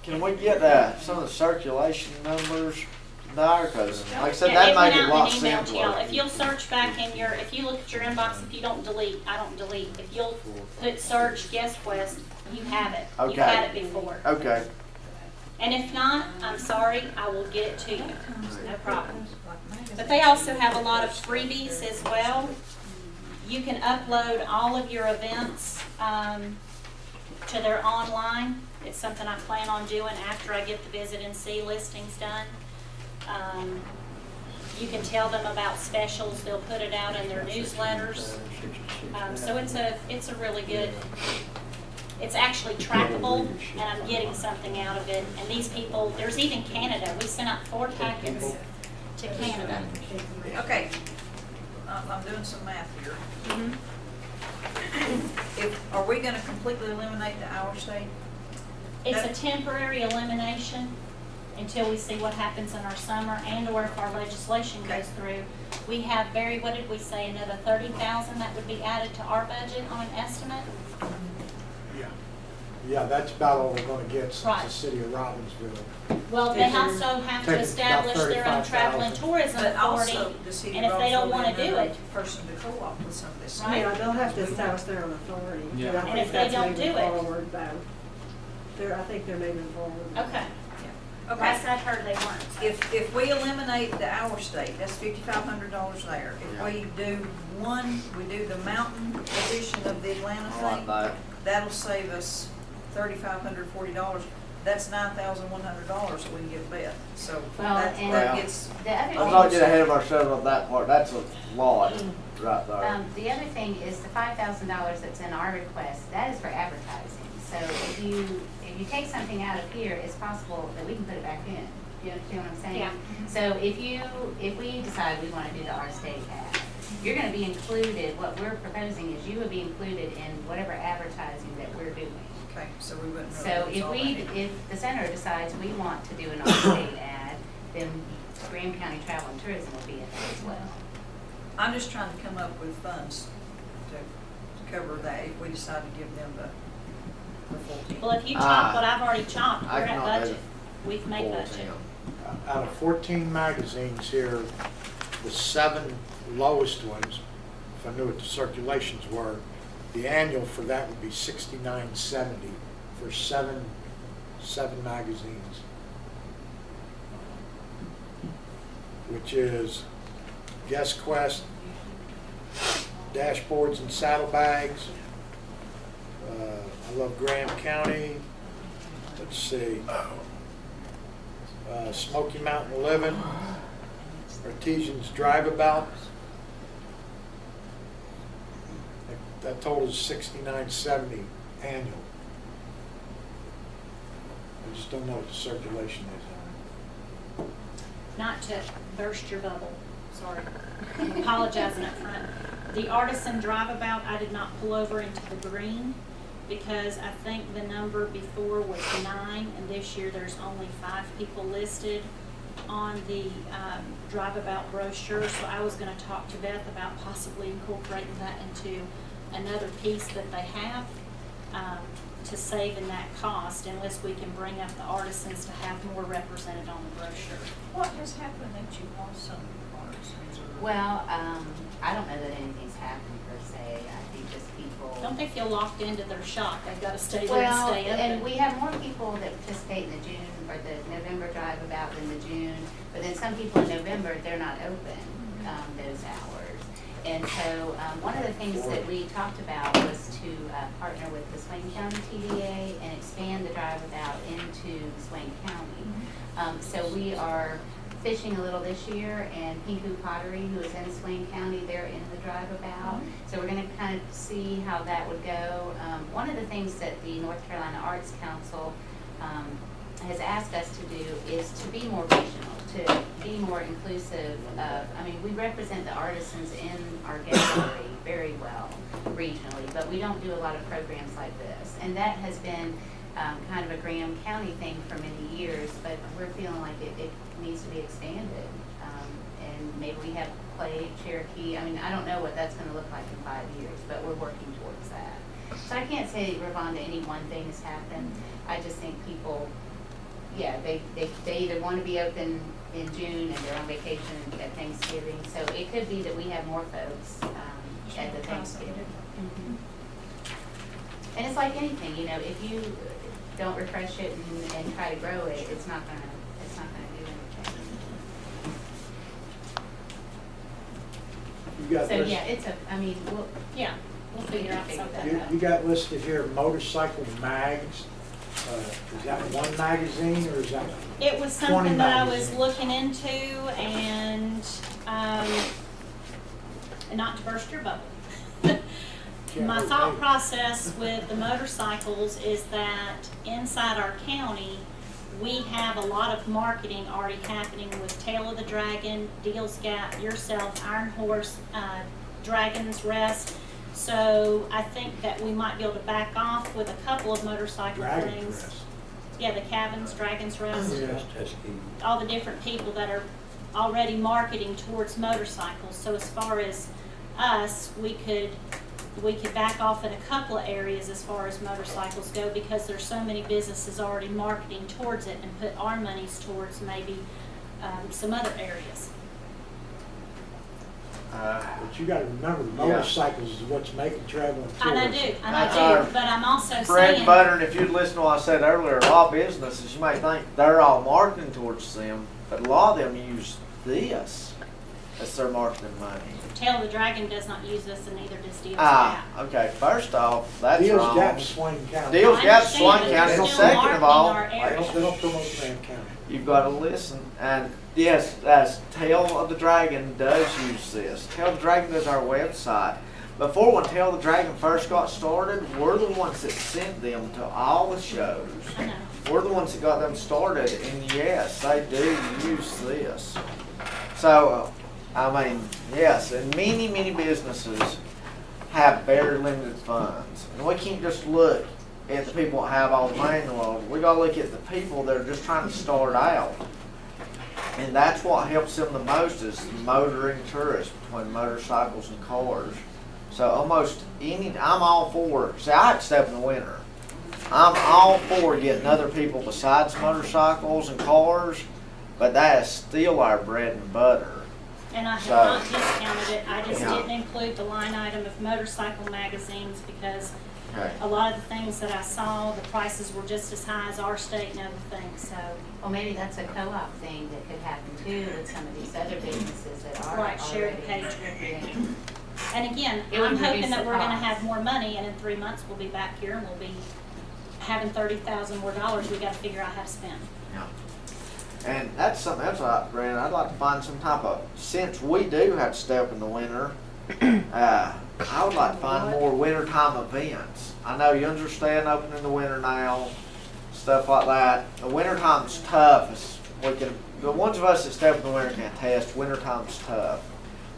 Can we get some of the circulation numbers there? Because like I said, Yeah, that went make it a out lot in an email to y'all. simpler. If you'll search back in if you look at your inbox, if you don't delete, I don't delete. If you'll put search Guest Quest, you have it. You've Okay. had it before. Okay. And if not, I'm sorry, I will get it to you. No problem. But they also have a lot of freebies as well. You can upload all of your events to their online. It's something I plan on doing after I get the Visit and See listings done. You can tell them about specials. They'll put it out in their newsletters. So it's a really good, it's actually trackable, and I'm getting something out of it. And these people, there's even Canada. We sent out 4 packets to Canada. Okay, I'm doing some math here. Are we gonna completely eliminate the hour state? It's a temporary elimination until we see what happens in our summer and or if our legislation goes through. We have what did we say, another 30,000 that would be added to our budget on an estimate? Yeah. Yeah, that's about all we're gonna get since Right. the city of Robbinsville. Well, they also have to Take about establish their own travel and 35,000. tourism But authority. also, the city And if they don't also wanna need do another it, person to co-op with some of this. Right. Yeah, they'll have to establish their own authority. Yeah. But I And think if they that's don't moving do it- forward, though. I think they're moving forward. okay. Okay. Last I'd heard they weren't. so. If we eliminate the hour state, that's $5,500 there. If Yeah. we do we do the mountain edition of the Atlanta I like thing, that. that'll save us $3,540. That's $9,100 that we can give Beth. So Well, that and gets, the other Let's not thing, get ahead of ourselves on that part, that's a lot right there. the other thing is the $5,000 that's in our request, that is for advertising. So if you take something out of here, it's possible that we can put it back in. You understand what I'm saying? Yeah. So if we decide we want to do the R-State ad, you're going to be included, what we're proposing is you would be included in whatever advertising that we're doing. okay, so we wouldn't really So lose if all that. if the center decides we want to do an R-State ad, then Graham County Travel and Tourism will be in there as well. I'm just trying to come up with funds to cover that if we decide to give them the full team. Well, if you chop what I've already chopped, I we're at cannot budget. have We've made Full budget. team. Out of 14 magazines here, the 7 lowest ones, if I knew what the circulations were, the annual for that would be $69.70 for seven magazines, which is Guest Quest, Dashboards and Saddlebags. I love Graham County. Let's see. Smoky Mountain Living, Artesian's Drive About. That totals $69.70 annual. I just don't know what the circulation is. Not to burst your bubble, sorry. I'm apologizing up front. The Artisan Drive-About, I did not pull over into the green because I think the number before was 9, and this year there's only 5 people listed on the Drive-About brochure. So I was gonna talk to Beth about possibly incorporating that into another piece that they have to save in that cost, unless we can bring up the artisans to have more represented on the brochure. What has happened that you lost some artisans? Well, I don't know that anything's happened per se. I think just people. Don't they feel locked into their shop? They've got to stay there and Well, stay open. and we have more people that participate in the June or the November drive about than the June. But then some people in November, they're not open those hours. And so one of the things that we talked about was to partner with the Swain County TDA and expand the drive about into Swain County. So we are fishing a little this year, and Pinku Pottery, who is in Swain County, they're in the drive about. So we're going to kind of see how that would go. One of the things that the North Carolina Arts Council has asked us to do is to be more regional, to be more inclusive of, I mean, we represent the artisans in our gallery very well regionally, but we don't do a lot of programs like this. And that has been kind of a Graham County thing for many years, but we're feeling like it needs to be expanded. And maybe we have Clay, Cherokee, I mean, I don't know what that's gonna look like in 5 years, but we're working towards that. So I can't say, Ravonda, any one thing has happened. I just think people, yeah, they either want to be open in June and they're on vacation at Thanksgiving. So it could be that we have more folks at the Thanksgiving. Mhm. And it's like anything, you know, if you don't refresh it and try to grow it, it's not gonna do anything. You got So, listed, yeah, it's a, I mean, we'll, Yeah, we'll figure out Figure something. that you got listed here motorcycle mags. Is that one magazine or is that? It was 20 something that I was magazines. looking into and not to burst your bubble. My Yeah, thought okay. process with the motorcycles is that inside our county, we have a lot of marketing already happening with Tail of the Dragon, Deals Gap, yourself, Iron Horse, Dragon's Rest. So I think that we might be able to back off with a couple of motorcycle Dragon's things. Rest. Yeah, the cabins, Dragon's Rest, Yeah. all the different people that are already marketing towards motorcycles. So as far as us, we could back off in a couple of areas as far as motorcycles go, because there's so many businesses already marketing towards it, and put our monies towards maybe some other areas. But you gotta remember, motorcycles is what's making traveling And I tourism. do, That's our but I'm also bread and saying, butter, and if you'd listen to what I said earlier, a lot of businesses, you may think they're all marketing towards them, but a lot of them use this as their marketing money. Tail of the Dragon does not use this, and neither does Deals Ah, Gap. okay, first off, that's Deals wrong. Gap, Swain County. Deals I Gap, understand, Swain but County, they're and still second of marketing all, our They area. don't promote Graham County. you've got to listen, and yes, as Tail of the Dragon does use this. Tail of the Dragon does our website. Before, when Tail of the Dragon first got started, we're the ones that sent them to all the shows. I know. We're the ones that got them started, and yes, they do use this. So, I mean, yes, and many, many businesses have very limited funds. And we can't just look at the people that have all the money in the world. We gotta look at the people that are just trying to start out. And that's what helps them the most, is motoring tourists between motorcycles and cars. So almost I'm all for, see, I step in the winter. I'm all for getting other people besides motorcycles and cars, but that is still our bread and butter. And I have So- not discounted it, I just Yeah. didn't include the line item of motorcycle magazines, because Okay. a lot of the things that I saw, the prices were just as high as our state and other things, so. well, maybe that's a co-op thing that could happen too with some of these other businesses that are Right, share the already- page with you. And again, It would I'm hoping reduce that the we're gonna cost. have more money, and in 3 months, we'll be back here and we'll be having $30,000 more dollars we gotta figure out how to spend. Yeah. And that's something else, Brandon, I'd like to find some type of, since we do have to step in the winter, I would like to find more wintertime events. I know you understand open in the winter now, stuff like that. The wintertime's tough. The ones of us that step in the winter can attest, wintertime's tough.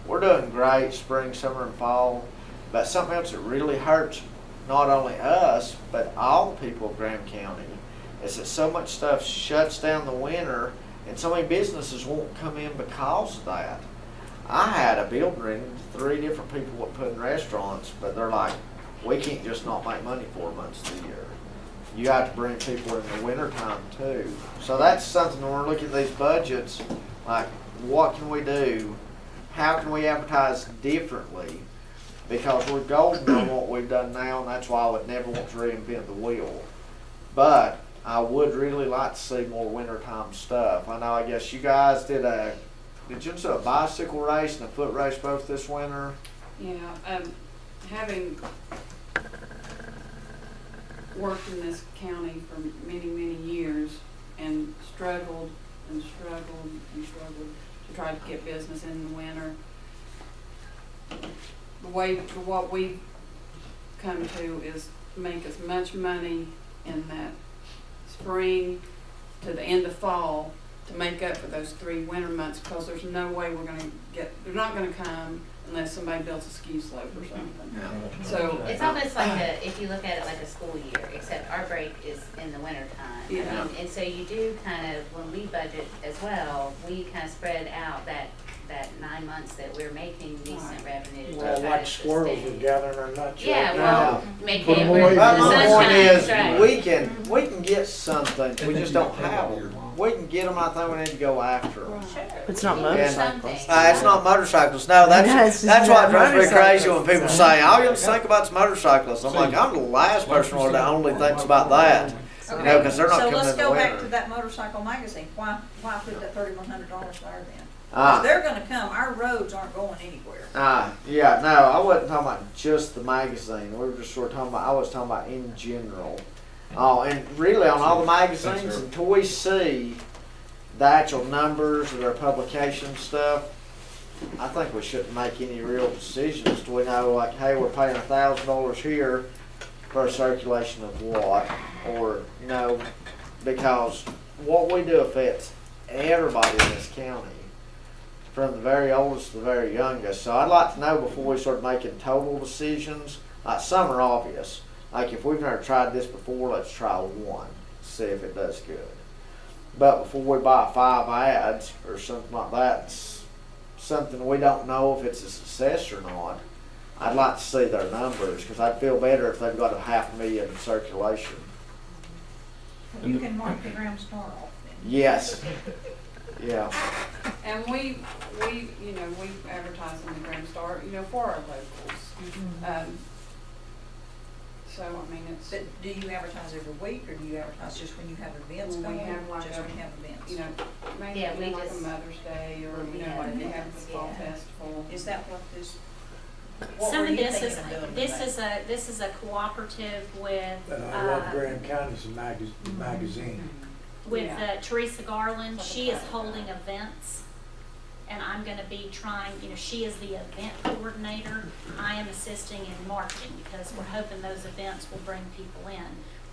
We're doing great spring, summer, and fall, but something else that really hurts not only us, but all the people of Graham County, is that so much stuff shuts down the winter, and so many businesses won't come in because of that. I had a building, 3 different people that put in restaurants, but they're like, we can't just not make money 4 months of the year. You have to bring people in the wintertime too. So that's something when we're looking at these budgets, like, what can we do? How can we advertise differently? Because we're golden on what we've done now, and that's why I would never want to reinvent the wheel. But I would really like to see more wintertime stuff. I know, I guess you guys did you do a bicycle race and a foot race both this winter? Yeah, having worked in this county for many, many years and struggled and struggled and struggled to try to get business in the winter, what we've come to is make as much money in that spring to the end of fall to make up for those 3 winter months, because there's no way they're not gonna come unless somebody builds a ski slope or something. So, It's almost like if you look at it like a school year, except our break is in the winter time. I Yeah. mean, and so you do kind of, when we budget as well, we kind of spread out that 9 months that we're making decent revenue. to Well, try like to squirrels are sustain. gathering our nuts right Yeah, now. well, make Put it 'em where away. the But my point sunshine is, right. we can get something, we just don't have them. We can get them, I think we need to go after them. Sure. It's not We can do motorcycles. something. It's not motorcycles. No, No, it's that's just what not drives me crazy when motorcycles, people so. say, "All you just think about is motorcyclists." I'm like, I'm the last person that only thinks about that. You know, because they're not So coming let's in the go back to winter. that motorcycle magazine. Why put that $3,100 there then? Ah. They're gonna come, our roads aren't going anywhere. Yeah, no, I wasn't talking about just the magazine. We were just sort of talking about, I was talking about in general. Oh, and really on all the magazines, until we see the actual numbers of their publication stuff, I think we shouldn't make any real decisions till we know, like, hey, we're paying $1,000 here for a circulation of what, or, you know, because what we do affects everybody in this county, from the very oldest to the very youngest. So I'd like to know before we start making total decisions. Like, some are obvious. Like, if we've never tried this before, let's try one, see if it does good. But before we buy 5 ads or something like that, it's something we don't know if it's a success or not. I'd like to see their numbers, because I'd feel better if they've got a 500,000 in circulation. You can mark the Graham Star off then. Yes. Yeah. And we, you know, we advertise in the Graham Star, you know, for our locals. So, I mean, it's, But do you advertise every week, or do you advertise just when you have events We going on? have like Just a- when you have events? you know, maybe Yeah, we like a just- Mother's Day, or, you know, like we have the fall Yeah. festival. Is that what this, what Some were of you this thinking is, of doing this today? is this is a cooperative with, And I love Graham County's magazine. with Yeah. Teresa Garland. Like a She is private holding events, and I'm gonna be trying, you know, she is the event coordinator. I am assisting in marketing, because we're hoping those events will bring people in.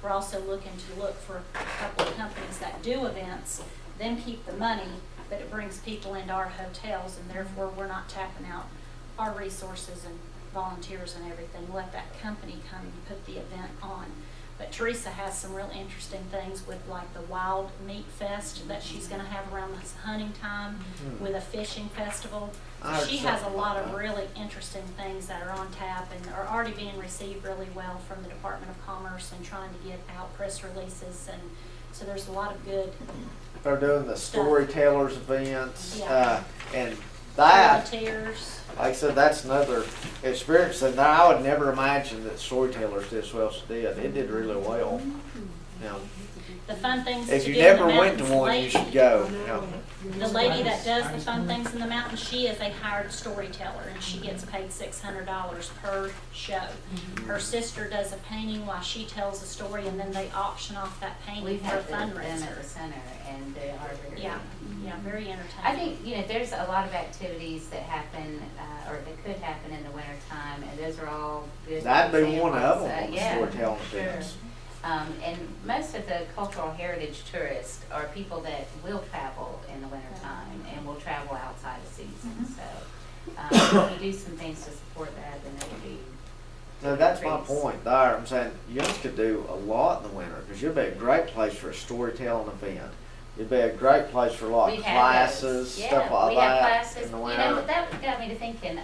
We're also looking to look for a couple of companies that do events, then keep the money, but it brings people into our hotels, and therefore we're not tapping out our resources and volunteers and everything. Let that company come and put the event on. But Teresa has some real interesting things with, like, the Wild Meat Fest that she's gonna have around this hunting time, with a fishing festival. I So she heard has a something lot about of that. really interesting things that are on tap and are already being received really well from the Department of Commerce, and trying to get out press releases, and so there's a lot of good They're doing the storytellers events, Yeah. and that, volunteers. like I said, that's another experience. And I would never imagine that storytellers did as well as it did. It did really well. You know, The fun things to if do you in never the went to mountains one, you late. should go. You know. The lady that does the fun things in the mountains, she is a hired storyteller, and she gets paid $600 per show. Her sister does a painting while she tells a story, and then they auction off that painting We've for a had them at the fundraiser. center, and they are very. Yeah, yeah, very entertaining. I think, you know, there's a lot of activities that happen, or that could happen in the wintertime, and those are all good. That'd be one of examples. them, the Yeah, storytelling sure. events. And most of the cultural heritage tourists are people that will travel in the wintertime and will travel outside of season, so, if you do some things to support that, then it would be. So that's my increase. point there. I'm saying you could do a lot in the winter, because you'd be a great place for a storytelling event. It'd be a great place for like We've had classes, those. stuff like Yeah, we have that classes. in the You winter. know, that got me to thinking,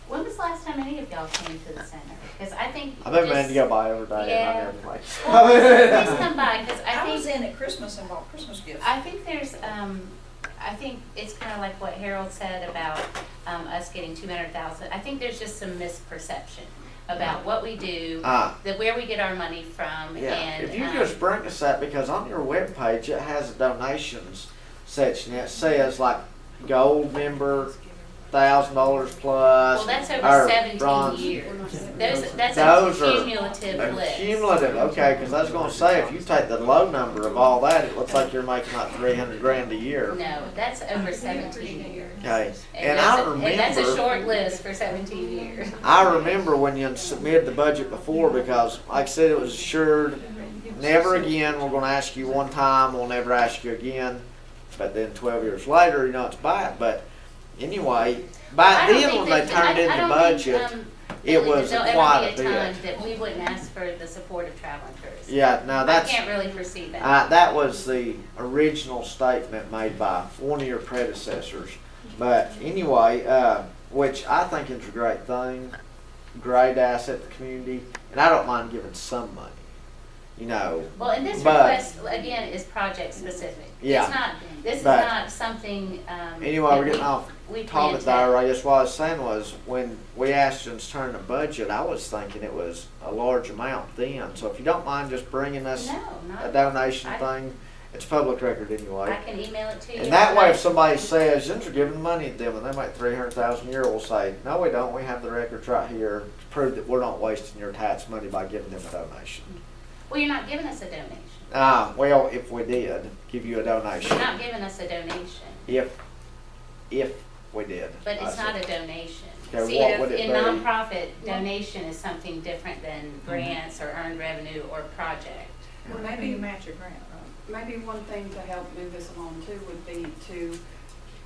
when was the last time any of y'all came to the center? Because I think. I've been meaning just- to go by every day, Yeah. and I never like. Well, please come by, because I was I think, in at Christmas and bought Christmas gifts. I think there's, I think it's kind of like what Harold said about, us getting 200,000. I think there's just some misperception about what we do, that where we get our money from, Yeah, and. if you just bring us that, because on your webpage it has a donations section. It says like gold member, $1,000 plus. Well, that's or over 17 bronze. years. That's Those a are cumulative list. Cumulative, okay, because I was gonna say, if you take the low number of all that, it looks like you're making like 300 grand a year. No, that's over 17 years. Okay, and I And that's a remember, short list for 17 years. I remember when you submitted the budget before, because like I said, it was assured, never again, we're gonna ask you one time, we'll never ask you again. But then 12 years later, you know, it's back. But anyway, back I don't then think when that- they turned in I the don't budget, think, it Billy, was that quite there'll a ever be a time bit. that we wouldn't ask for the support of traveling tourists. Yeah, now I that's, can't really foresee that. that was the original statement made by one of your predecessors. But anyway, which I think is a great thing, great asset to the community, and I don't mind giving some money, you know. Well, and this but- request, again, is project specific. Yeah. It's not, this is But- not something, Anyway, that we're getting off we plan topic to. there. I guess what I was saying was, when we asked you to turn the budget, I was thinking it was a large amount then. So if you don't mind just bringing us No, a not, donation I- thing, It's public record anyway. I can email it to you. And that way, if somebody says, "You're giving money to them and they make 300,000 a year," we'll say, "No, we don't. We have the records right here to prove that we're not wasting your tax money by giving them a donation." Well, you're not giving us a donation. Well, if we did give you a donation, You're not giving us a donation, if we did. but I it's not said. a donation. Okay, See, what would it in be? nonprofit, donation is something different than grants or earned revenue or project. Well, Maybe you match your grant, right? Maybe one thing to help move this along too would be to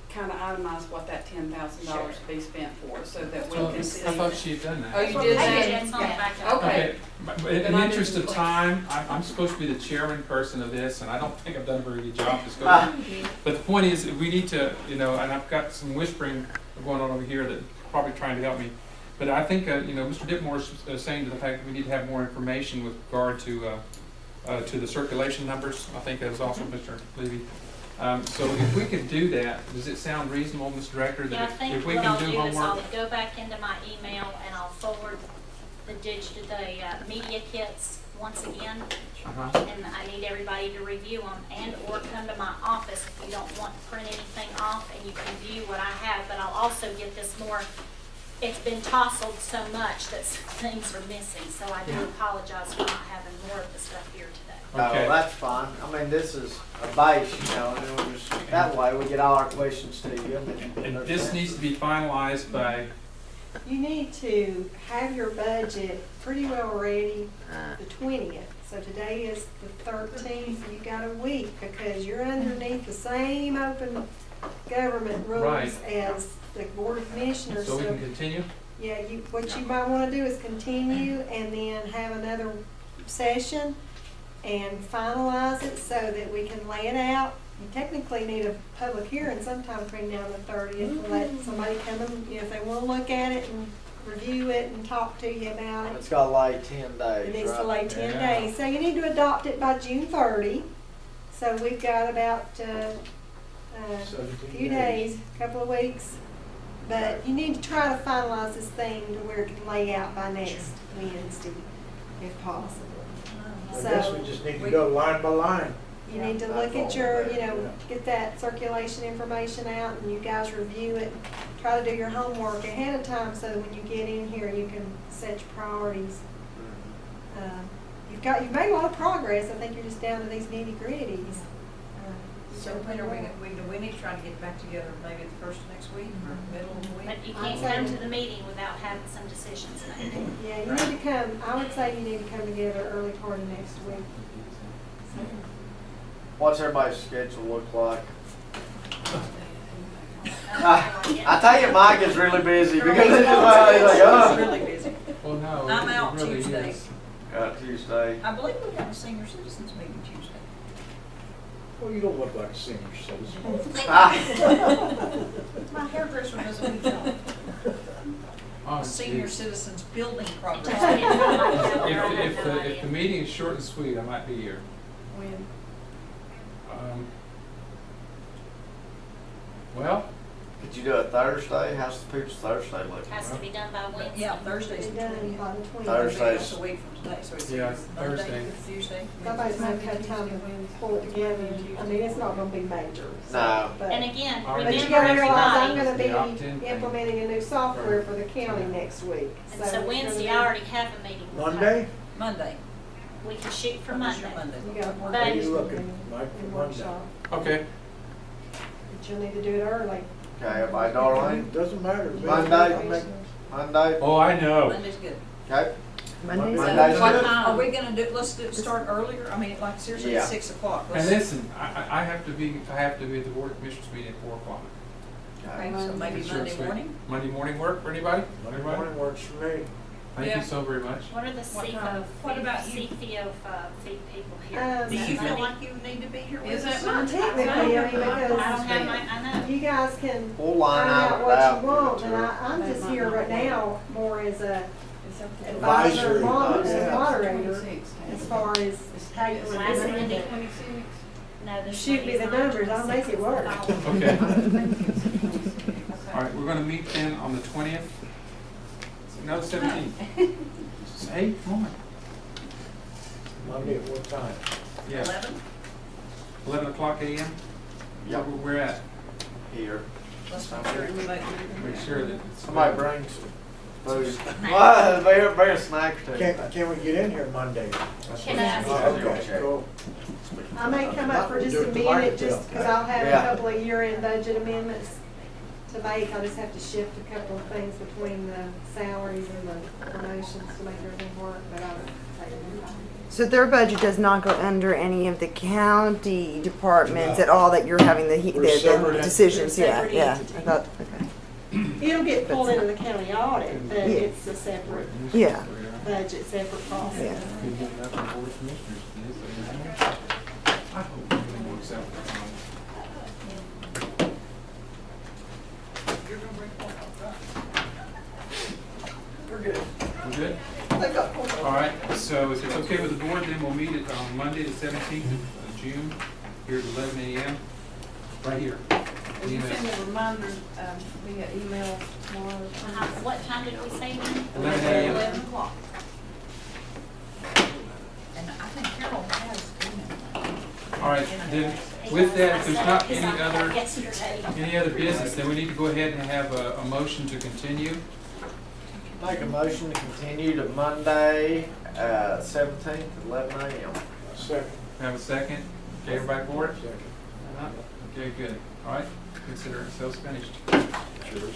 kind of itemize what that $10,000 be spent for, so that we Well, can I see. thought she had done that. Oh, you did I that? did, it's on the Yeah. back of it. Okay. But in Then the I interest didn't of click. time, I'm supposed to be the chairman person of this, and I don't think I've done a very good job. Just going. But the point is, we need to, and I've got some whispering going on over here that probably trying to help me. But I think, Mr. Dipmore is saying to the fact that we need to have more information with regard to the circulation numbers. I think that was also Mr. Levy. So if we could do that, does it sound reasonable, Mr. Director, Yeah, I that think if we what can I'll do do is I'll homework? go back into my email and I'll forward the media kits once again. Uh-huh. And I need everybody to review them and or come to my office if you don't want to print anything off and you can view what I have. But I'll also get this more, it's been tousled so much that some things are missing. So I do apologize for not having more of the stuff here today. Okay. Oh, that's fine. I mean, this is a base, and we'll just, that way we get all our questions to you. And this needs to be finalized by, You need to have your budget pretty well ready the 20th. So today is the 13th, you got a week, because you're underneath the same open government rules Right. as the Board of Commissioners. so we can continue? Yeah, what you might wanna do is continue and then have another session and finalize it so that we can lay it out. You technically need a public hearing sometime between now and the 30th, to let somebody come and, if they wanna look at it and review it and talk to you about it. It's got to lay 10 days, It needs to right? lay 10 Yeah. days, so you need to adopt it by June 30. So we've got about, a 17 few days, a couple of weeks. But you need to try to finalize this thing to where it can lay out by next Wednesday, if possible. I guess we just need to go line by line. You need to look at your, get that circulation information out and you guys review it. Try to do your homework ahead of time so that when you get in here, you can set your priorities. You've made a lot of progress. I think you're just down to these nitty gritties. So when are we need to try to get back together maybe the first of next week or middle of the week? But you can't come to the meeting without having some decisions made. Yeah, you need to come, I would say you need to come together early part of next week. What's everybody's schedule look like? I tell you, Mike is really busy because he's like, oh. Really busy. Well, no. I'm it out really Tuesday. is. Tuesday. I believe we have a senior citizens meeting Tuesday. Well, you don't look like a senior citizen. My hairdresser does a good job. Oh, Senior geez. citizens building Just progress. get it on my calendar, I have no If the idea. meeting is short and sweet, I might be here. When, Well, Could you do it Thursday? How's the people's Thursday look? Has to be done by Wednesday. Yeah, Thursday's Be the done 20th. by the 20th. Thursday. That's a week from today, so it's Yeah, either Monday, Thursday. Tuesday. Nobody's gonna have time to pull it together. I mean, it's not gonna be major. so, No. but- And again, All right. But you remember gotta realize I'm everybody, gonna The opt-in be thing. implementing a new software for the county next week. and so Wednesday, I already have a meeting with her. Monday? Monday. We can shoot for When's Monday. your Monday? You got a But- What are work you looking like and for Monday? workshop, okay. but you'll need to do it early. Okay, by Darlene? It doesn't matter. to me. Monday? I'll make- Monday? Oh, I know. Monday's good. Okay. Monday's Monday's What good. time? Are we gonna let's start earlier? I mean, like seriously, Yeah. 6 o'clock. And listen, I have to be at the Board of Commissioners meeting at 4 o'clock. Okay, so maybe Sure, Monday sweet. morning? Monday morning work for anybody? Monday Everybody? morning works for me. Thank Yeah. you so very much. What are the What CFO, time? What about you? feed people here? Do Do you Monday. feel like you need to be here with Is us? it Monday? Technically, I mean, I don't because have my, I know. you guys can We'll line find out out it what out. you want, give it and to her. I'm just here right now more as a it's up to advisor, Advisory, yeah. moderator, 26, as far as how you Last want to do Monday. it. 26? No, there's Shoot me the numbers, I'll make it work. Okay. All right, we're gonna meet then on the 20th. No, 17th. Hey, come on. Monday at what time? Yes. 11? 11 o'clock a.m.? Yep. Where we're at? Here. Let's make sure everybody. Make sure that it's. Somebody brings food. Well, bring a snack or two. Can we get in here Monday? That's Can what- I ask Oh, you- okay, cool. I may come up for just Do a it minute, tomorrow. just because I'll have a Yeah. couple of year-end budget amendments to make. I'll just have to shift a couple of things between the salaries and the promotions to make everything work, but I'll take it. So their budget does not go under any of the county departments at all that you're having We're separate the decisions, We're yeah, separate yeah. I entities. thought, okay. It'll get pulled into the county audit, but Yeah. it's a separate Yeah, budget, separate process. yeah. Could get enough on board of commissioners to do so. I hope everything works out. We're good. We're good? All right, so if it's okay with the board, then we'll meet it on Monday, the 17th of June, here at 11 a.m., right here. Will you send a reminder via email tomorrow? What time did we say then? 11 a.m. 11 o'clock. And I think Carol has email. All right, then, with that, if there's not It's on any yesterday. other business, then we need to go ahead and have a motion to continue. Make a motion to continue to Monday, 17th, 11 a.m. Second. Have a second? Okay, everybody for it? Second. Okay, good. All right, consider ourselves finished. Sure.